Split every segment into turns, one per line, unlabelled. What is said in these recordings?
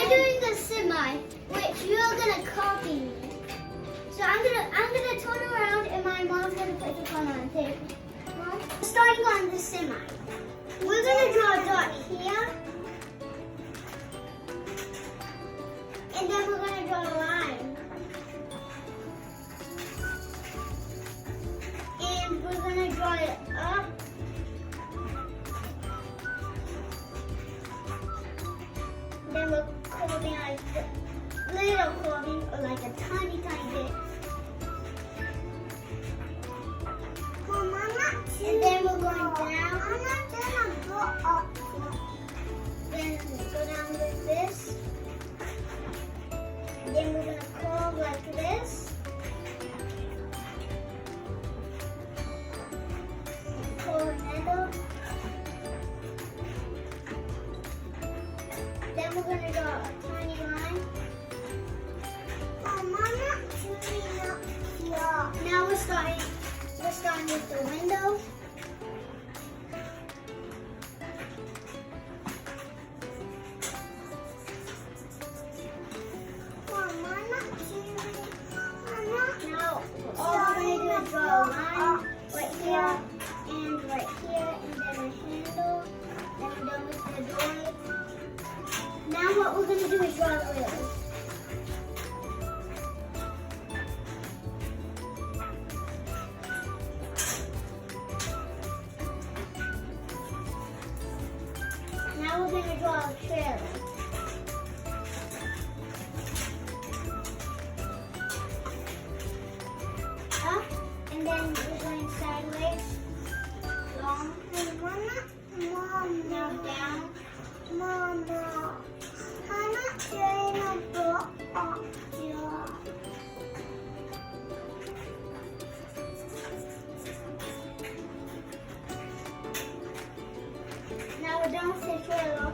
we're doing the semi, which you're gonna copy me. So I'm gonna turn around and my mom's gonna put the color on tape. Mom, starting on the semi. We're gonna draw a dot here. And then we're gonna draw a line. And we're gonna draw it up. Then we're curving like a little curving or like a tiny bit. And then we're going down. I'm not gonna go up. Then go down with this. Then we're gonna curve like this. Curve middle. Then we're gonna draw a tiny line. Now we're starting with the window. Now all we're going to do is draw a line right here and right here, and then a handle. Then we're done with the door. Now what we're going to do is draw the wheels. Now we're going to draw a trailer. Up, and then we're going sideways. Long. Now down. Mama, I'm not doing a book up here. Now we're done with the trailer.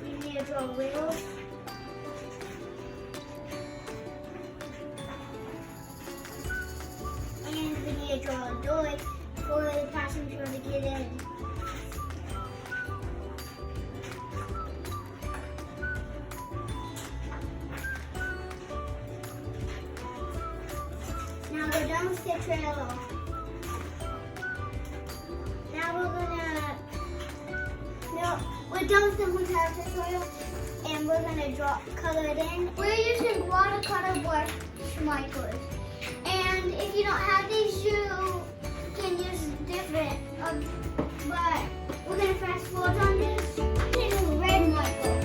You need to draw wheels. And we need to draw a door for the passenger to get in. Now we're done with the trailer. We're done with the entire tutorial, and we're gonna color it in. We're using watercolor brush markers, and if you don't have these, you can use different. But we're gonna fast forward on this to red marker.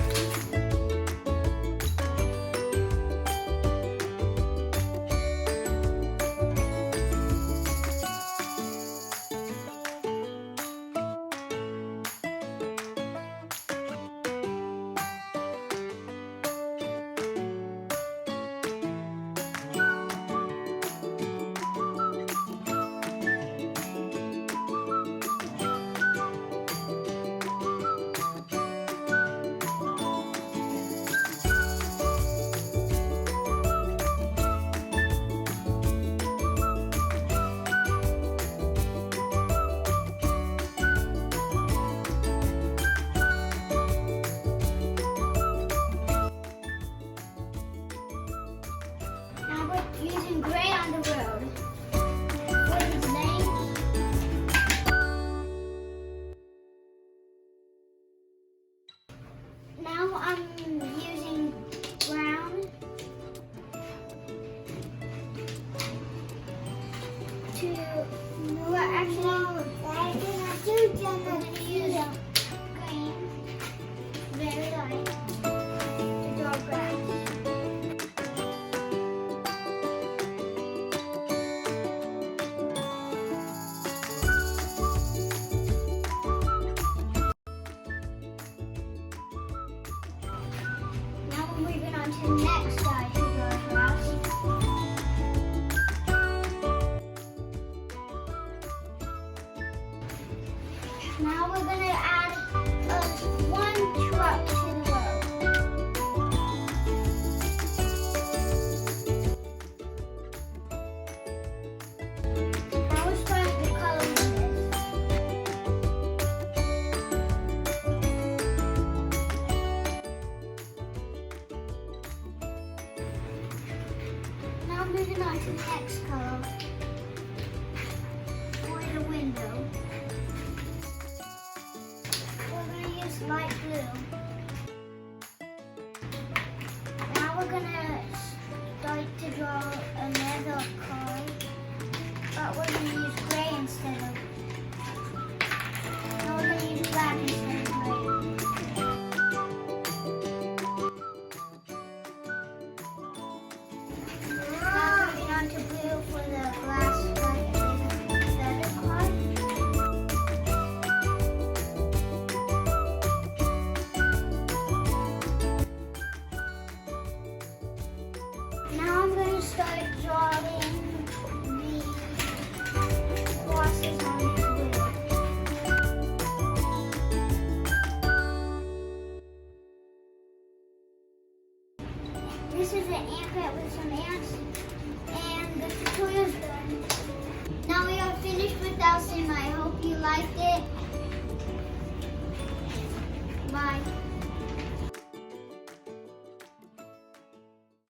Using gray on the road. What is his name? Now I'm using brown to. We're actually going to use green, very light, to draw grass. Moving on to the next side to draw a house. Now we're going to add one truck to the road. Now we're starting to color this. on to the next color for the window. We're going to use light blue. Now we're going to start to draw another car, but we're going to use gray instead of. No, we're going to use black instead of gray. Now moving on to blue for the last light feather car. Now I'm going to start drawing the crosses on the wheel. This is an ant pet with some ants, and the tutorial's done. Now we are finished with our sim. I hope you liked it.